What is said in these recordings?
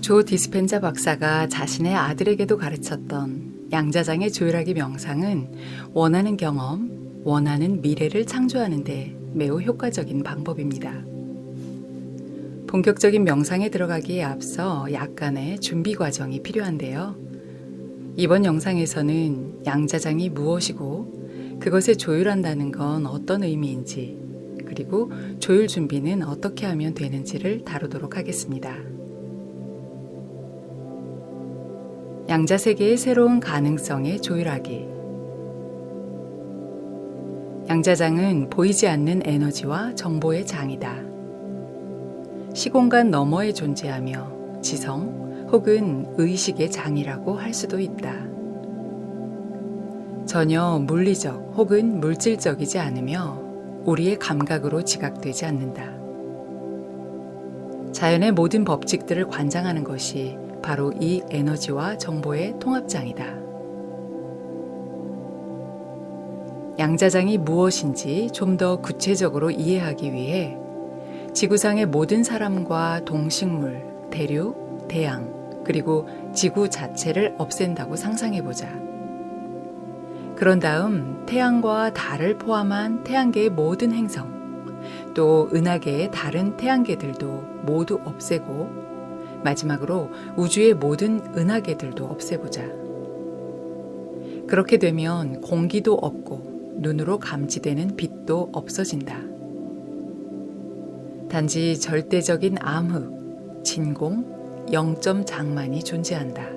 조 디스펜자 박사가 자신의 아들에게도 가르쳤던 양자장의 조율하기 명상은 원하는 경험, 원하는 미래를 창조하는 데 매우 효과적인 방법입니다. 본격적인 명상에 들어가기에 앞서 약간의 준비 과정이 필요한데요. 이번 영상에서는 양자장이 무엇이고 그것을 조율한다는 건 어떤 의미인지, 그리고 조율 준비는 어떻게 하면 되는지를 다루도록 하겠습니다. 양자세계의 새로운 가능성에 조율하기. 양자장은 보이지 않는 에너지와 정보의 장이다. 시공간 너머에 존재하며 지성 혹은 의식의 장이라고 할 수도 있다. 전혀 물리적 혹은 물질적이지 않으며 우리의 감각으로 지각되지 않는다. 자연의 모든 법칙들을 관장하는 것이 바로 이 에너지와 정보의 통합장이다. 양자장이 무엇인지 좀 더 구체적으로 이해하기 위해 지구상의 모든 사람과 동식물, 대륙, 대양, 그리고 지구 자체를 없앤다고 상상해보자. 그런 다음 태양과 달을 포함한 태양계의 모든 행성, 또 은하계의 다른 태양계들도 모두 없애고 마지막으로 우주의 모든 은하계들도 없애보자. 그렇게 되면 공기도 없고 눈으로 감지되는 빛도 없어진다. 단지 절대적인 암흑, 진공, 영점 장만이 존재한다.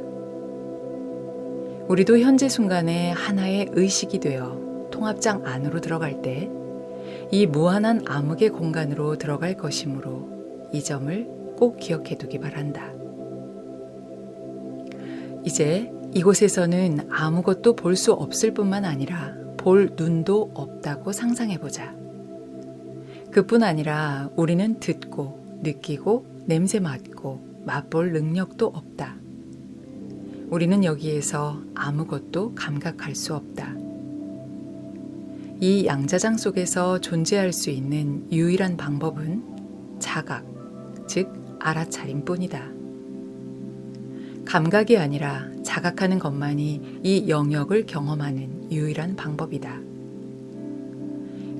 우리도 현재 순간에 하나의 의식이 되어 통합장 안으로 들어갈 때 이 무한한 암흑의 공간으로 들어갈 것이므로 이 점을 꼭 기억해 두기 바란다. 이제 이곳에서는 아무것도 볼 수 없을 뿐만 아니라 볼 눈도 없다고 상상해 보자. 그뿐 아니라 우리는 듣고, 느끼고, 냄새 맡고, 맛볼 능력도 없다. 우리는 여기에서 아무것도 감각할 수 없다. 이 양자장 속에서 존재할 수 있는 유일한 방법은 자각, 즉 알아차림 뿐이다. 감각이 아니라 자각하는 것만이 이 영역을 경험하는 유일한 방법이다.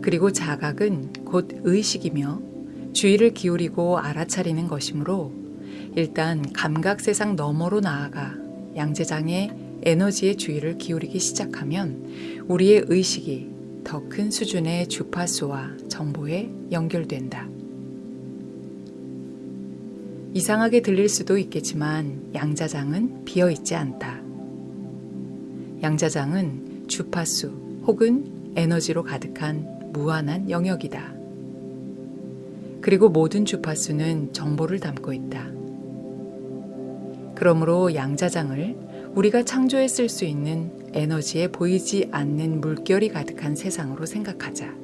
그리고 자각은 곧 의식이며 주의를 기울이고 알아차리는 것이므로 일단 감각 세상 너머로 나아가 양자장의 에너지의 주의를 기울이기 시작하면 우리의 의식이 더 큰 수준의 주파수와 정보에 연결된다. 이상하게 들릴 수도 있겠지만 양자장은 비어있지 않다. 양자장은 주파수 혹은 에너지로 가득한 무한한 영역이다. 그리고 모든 주파수는 정보를 담고 있다. 그러므로 양자장을 우리가 창조해 쓸 수 있는 에너지에 보이지 않는 물결이 가득한 세상으로 생각하자.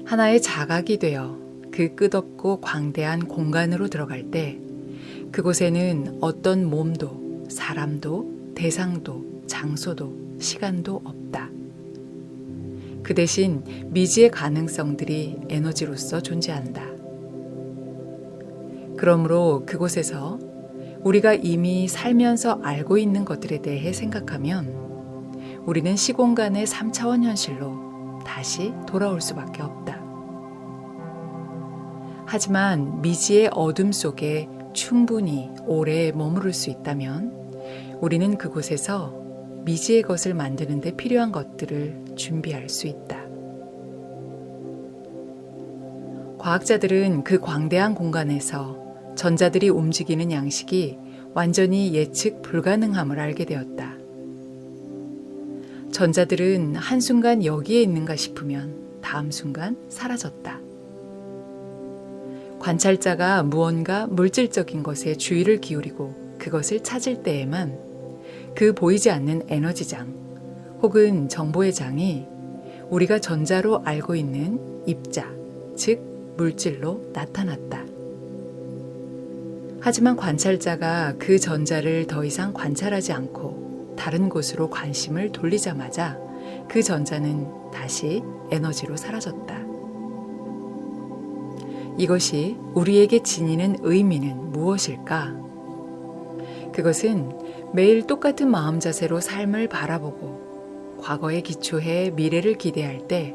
하나의 자각이 되어 그 끝없고 광대한 공간으로 들어갈 때 그곳에는 어떤 몸도, 사람도, 대상도, 장소도, 시간도 없다. 그 대신 미지의 가능성들이 에너지로서 존재한다. 그러므로 그곳에서 우리가 이미 살면서 알고 있는 것들에 대해 생각하면 우리는 시공간의 3차원 현실로 다시 돌아올 수밖에 없다. 하지만 미지의 어둠 속에 충분히 오래 머무를 수 있다면 우리는 그곳에서 미지의 것을 만드는 데 필요한 것들을 준비할 수 있다. 과학자들은 그 광대한 공간에서 전자들이 움직이는 양식이 완전히 예측 불가능함을 알게 되었다. 전자들은 한순간 여기에 있는가 싶으면 다음 순간 사라졌다. 관찰자가 무언가 물질적인 것에 주의를 기울이고 그것을 찾을 때에만 그 보이지 않는 에너지장 혹은 정보의 장이 우리가 전자로 알고 있는 입자, 즉 물질로 나타났다. 하지만 관찰자가 그 전자를 더 이상 관찰하지 않고 다른 곳으로 관심을 돌리자마자 그 전자는 다시 에너지로 사라졌다. 이것이 우리에게 지니는 의미는 무엇일까? 그것은 매일 똑같은 마음 자세로 삶을 바라보고 과거에 기초해 미래를 기대할 때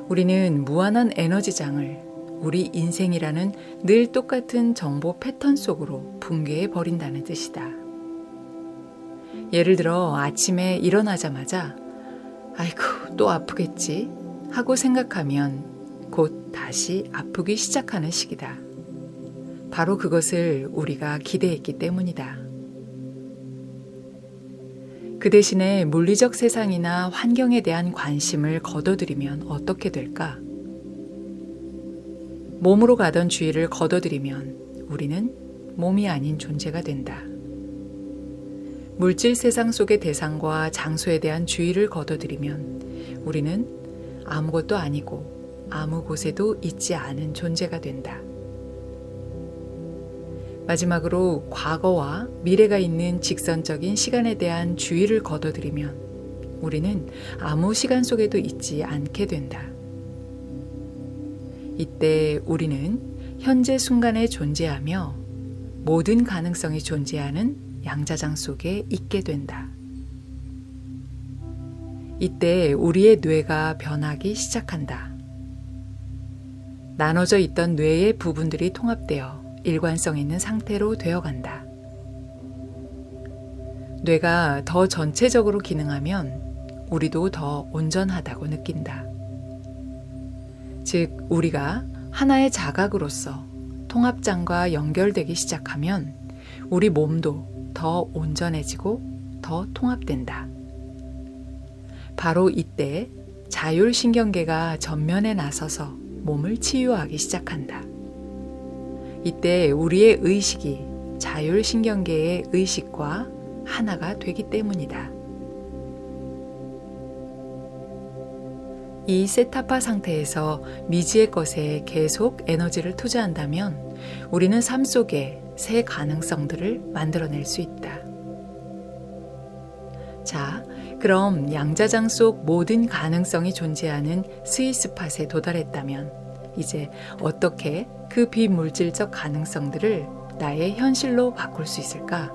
우리는 무한한 에너지장을 우리 인생이라는 늘 똑같은 정보 패턴 속으로 붕괴해 버린다는 뜻이다. 예를 들어 아침에 일어나자마자 아이고 또 아프겠지 하고 생각하면 곧 다시 아프기 시작하는 시기다. 바로 그것을 우리가 기대했기 때문이다. 그 대신에 물리적 세상이나 환경에 대한 관심을 거둬들이면 어떻게 될까? 몸으로 가던 주의를 거둬들이면 우리는 몸이 아닌 존재가 된다. 물질 세상 속의 대상과 장소에 대한 주의를 거둬들이면 우리는 아무것도 아니고 아무 곳에도 있지 않은 존재가 된다. 마지막으로 과거와 미래가 있는 직선적인 시간에 대한 주의를 거둬들이면 우리는 아무 시간 속에도 있지 않게 된다. 이때 우리는 현재 순간에 존재하며 모든 가능성이 존재하는 양자장 속에 있게 된다. 이때 우리의 뇌가 변하기 시작한다. 나눠져 있던 뇌의 부분들이 통합되어 일관성 있는 상태로 되어간다. 뇌가 더 전체적으로 기능하면 우리도 더 온전하다고 느낀다. 즉, 우리가 하나의 자각으로서 통합장과 연결되기 시작하면 우리 몸도 더 온전해지고 더 통합된다. 바로 이때 자율신경계가 전면에 나서서 몸을 치유하기 시작한다. 이때 우리의 의식이 자율신경계의 의식과 하나가 되기 때문이다. 이 세타파 상태에서 미지의 것에 계속 에너지를 투자한다면 우리는 삶 속에 새 가능성들을 만들어낼 수 있다. 자, 그럼 양자장 속 모든 가능성이 존재하는 스위스팟에 도달했다면 이제 어떻게 그 비물질적 가능성들을 나의 현실로 바꿀 수 있을까?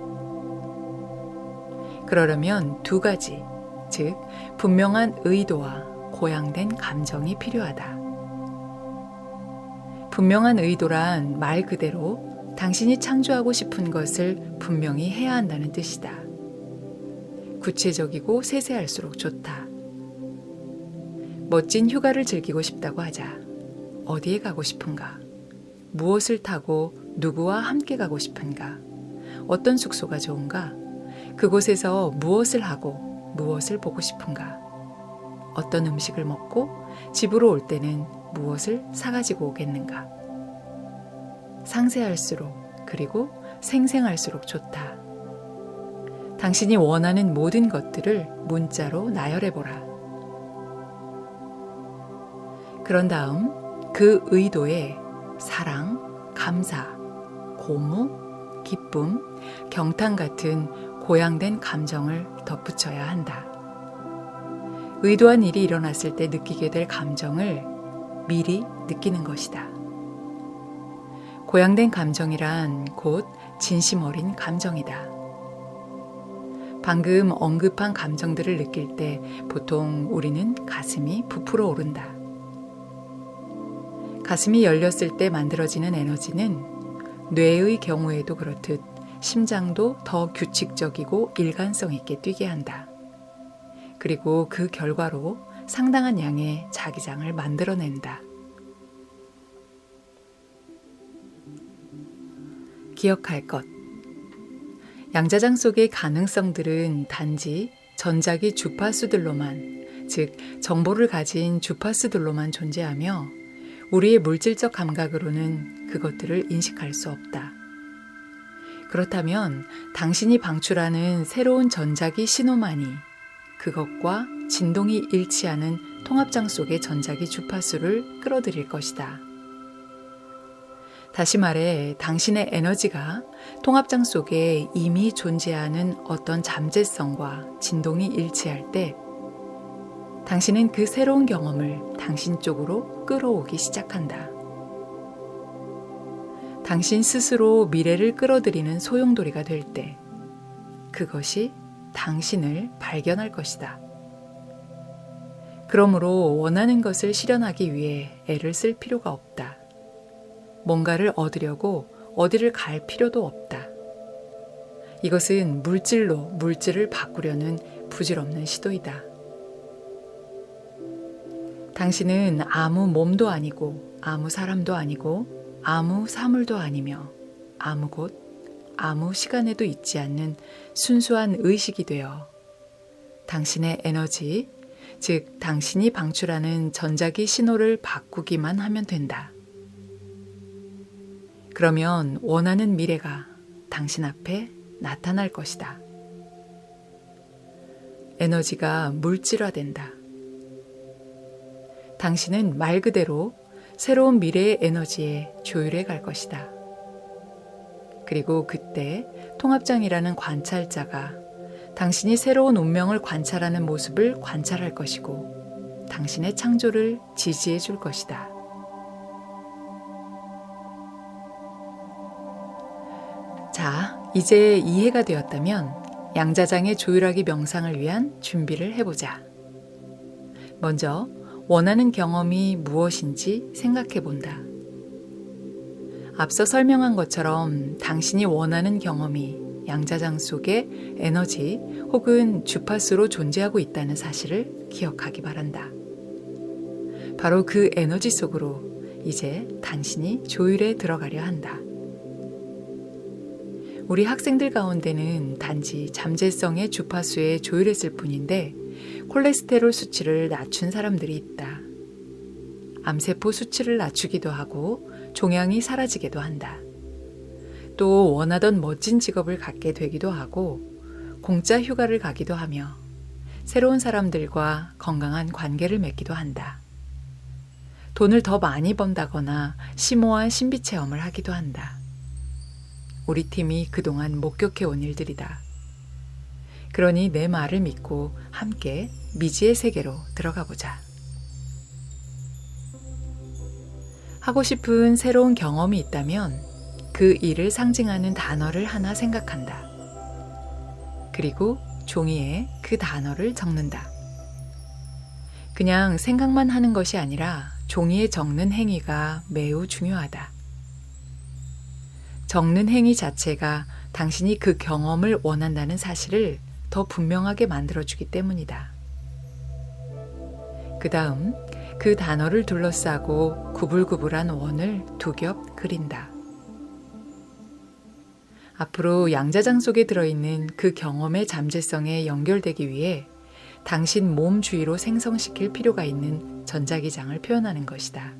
그러려면 두 가지, 즉 분명한 의도와 고양된 감정이 필요하다. 분명한 의도란 말 그대로 당신이 창조하고 싶은 것을 분명히 해야 한다는 뜻이다. 구체적이고 세세할수록 좋다. 멋진 휴가를 즐기고 싶다고 하자. 어디에 가고 싶은가? 무엇을 타고 누구와 함께 가고 싶은가? 어떤 숙소가 좋은가? 그곳에서 무엇을 하고 무엇을 보고 싶은가? 어떤 음식을 먹고 집으로 올 때는 무엇을 사가지고 오겠는가? 상세할수록 그리고 생생할수록 좋다. 당신이 원하는 모든 것들을 문자로 나열해보라. 그런 다음 그 의도에 사랑, 감사, 고무, 기쁨, 경탄 같은 고양된 감정을 덧붙여야 한다. 의도한 일이 일어났을 때 느끼게 될 감정을 미리 느끼는 것이다. 고양된 감정이란 곧 진심 어린 감정이다. 방금 언급한 감정들을 느낄 때 보통 우리는 가슴이 부풀어 오른다. 가슴이 열렸을 때 만들어지는 에너지는 뇌의 경우에도 그렇듯 심장도 더 규칙적이고 일관성 있게 뛰게 한다. 그리고 그 결과로 상당한 양의 자기장을 만들어낸다. 기억할 것. 양자장 속의 가능성들은 단지 전자기 주파수들로만, 즉 정보를 가진 주파수들로만 존재하며 우리의 물질적 감각으로는 그것들을 인식할 수 없다. 그렇다면 당신이 방출하는 새로운 전자기 신호만이 그것과 진동이 일치하는 통합장 속의 전자기 주파수를 끌어들일 것이다. 다시 말해 당신의 에너지가 통합장 속에 이미 존재하는 어떤 잠재성과 진동이 일치할 때 당신은 그 새로운 경험을 당신 쪽으로 끌어오기 시작한다. 당신 스스로 미래를 끌어들이는 소용돌이가 될 때 그것이 당신을 발견할 것이다. 그러므로 원하는 것을 실현하기 위해 애를 쓸 필요가 없다. 뭔가를 얻으려고 어디를 갈 필요도 없다. 이것은 물질로 물질을 바꾸려는 부질없는 시도이다. 당신은 아무 몸도 아니고 아무 사람도 아니고 아무 사물도 아니며 아무 곳, 아무 시간에도 있지 않는 순수한 의식이 되어 당신의 에너지, 즉 당신이 방출하는 전자기 신호를 바꾸기만 하면 된다. 그러면 원하는 미래가 당신 앞에 나타날 것이다. 에너지가 물질화된다. 당신은 말 그대로 새로운 미래의 에너지에 조율해 갈 것이다. 그리고 그때 통합장이라는 관찰자가 당신이 새로운 운명을 관찰하는 모습을 관찰할 것이고 당신의 창조를 지지해 줄 것이다. 자, 이제 이해가 되었다면 양자장의 조율하기 명상을 위한 준비를 해보자. 먼저 원하는 경험이 무엇인지 생각해 본다. 앞서 설명한 것처럼 당신이 원하는 경험이 양자장 속의 에너지 혹은 주파수로 존재하고 있다는 사실을 기억하기 바란다. 바로 그 에너지 속으로 이제 당신이 조율에 들어가려 한다. 우리 학생들 가운데는 단지 잠재성의 주파수에 조율했을 뿐인데 콜레스테롤 수치를 낮춘 사람들이 있다. 암세포 수치를 낮추기도 하고 종양이 사라지기도 한다. 또 원하던 멋진 직업을 갖게 되기도 하고 공짜 휴가를 가기도 하며 새로운 사람들과 건강한 관계를 맺기도 한다. 돈을 더 많이 번다거나 심오한 신비 체험을 하기도 한다. 우리 팀이 그동안 목격해온 일들이다. 그러니 내 말을 믿고 함께 미지의 세계로 들어가 보자. 하고 싶은 새로운 경험이 있다면 그 일을 상징하는 단어를 하나 생각한다. 그리고 종이에 그 단어를 적는다. 그냥 생각만 하는 것이 아니라 종이에 적는 행위가 매우 중요하다. 적는 행위 자체가 당신이 그 경험을 원한다는 사실을 더 분명하게 만들어주기 때문이다. 그 다음 그 단어를 둘러싸고 구불구불한 원을 두 겹 그린다. 앞으로 양자장 속에 들어있는 그 경험의 잠재성에 연결되기 위해 당신 몸 주위로 생성시킬 필요가 있는 전자기장을 표현하는 것이다.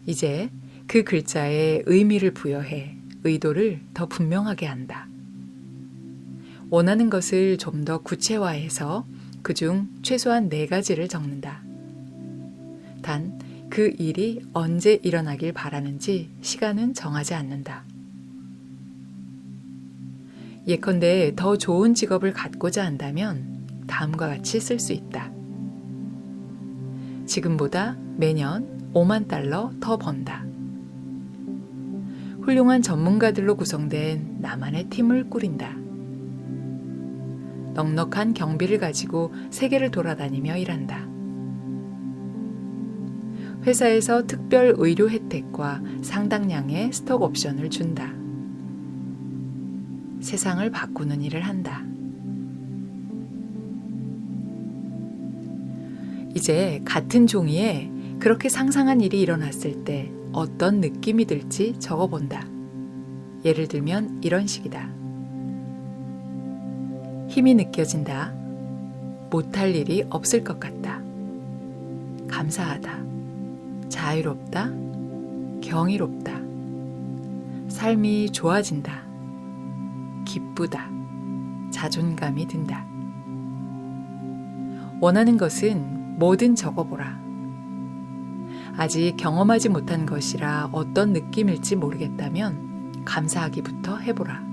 이제 그 글자에 의미를 부여해 의도를 더 분명하게 한다. 원하는 것을 좀 더 구체화해서 그중 최소한 4가지를 적는다. 단, 그 일이 언제 일어나길 바라는지 시간은 정하지 않는다. 예컨대 더 좋은 직업을 갖고자 한다면 다음과 같이 쓸 수 있다. 지금보다 매년 5만 달러 더 번다. 훌륭한 전문가들로 구성된 나만의 팀을 꾸린다. 넉넉한 경비를 가지고 세계를 돌아다니며 일한다. 회사에서 특별 의료 혜택과 상당량의 스톡 옵션을 준다. 세상을 바꾸는 일을 한다. 이제 같은 종이에 그렇게 상상한 일이 일어났을 때 어떤 느낌이 들지 적어본다. 예를 들면 이런 식이다. 힘이 느껴진다. 못할 일이 없을 것 같다. 감사하다. 자유롭다. 경이롭다. 삶이 좋아진다. 기쁘다. 자존감이 든다. 원하는 것은 뭐든 적어보라. 아직 경험하지 못한 것이라 어떤 느낌일지 모르겠다면 감사하기부터 해보라.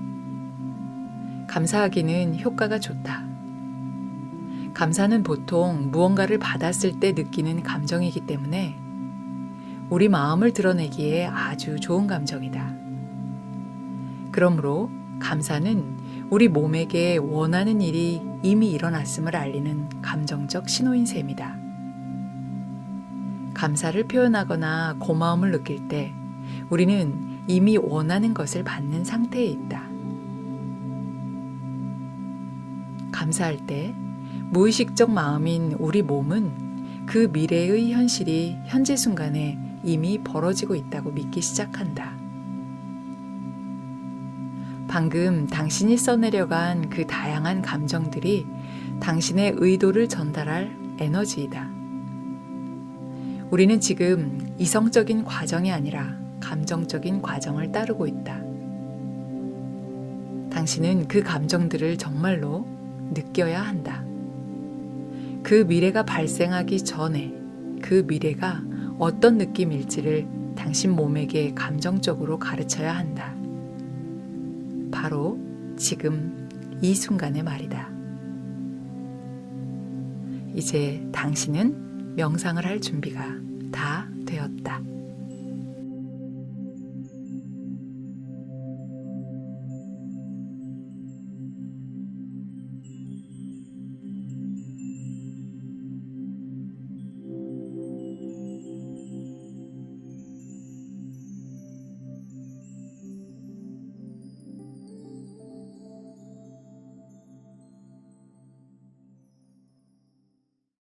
감사하기는 효과가 좋다. 감사는 보통 무언가를 받았을 때 느끼는 감정이기 때문에 우리 마음을 드러내기에 아주 좋은 감정이다. 그러므로 감사는 우리 몸에게 원하는 일이 이미 일어났음을 알리는 감정적 신호인 셈이다. 감사를 표현하거나 고마움을 느낄 때 우리는 이미 원하는 것을 받는 상태에 있다. 감사할 때 무의식적 마음인 우리 몸은 그 미래의 현실이 현재 순간에 이미 벌어지고 있다고 믿기 시작한다. 방금 당신이 써내려간 그 다양한 감정들이 당신의 의도를 전달할 에너지이다. 우리는 지금 이성적인 과정이 아니라 감정적인 과정을 따르고 있다. 당신은 그 감정들을 정말로 느껴야 한다. 그 미래가 발생하기 전에 그 미래가 어떤 느낌일지를 당신 몸에게 감정적으로 가르쳐야 한다. 바로 지금 이 순간의 말이다. 이제 당신은 명상을 할 준비가 다 되었다.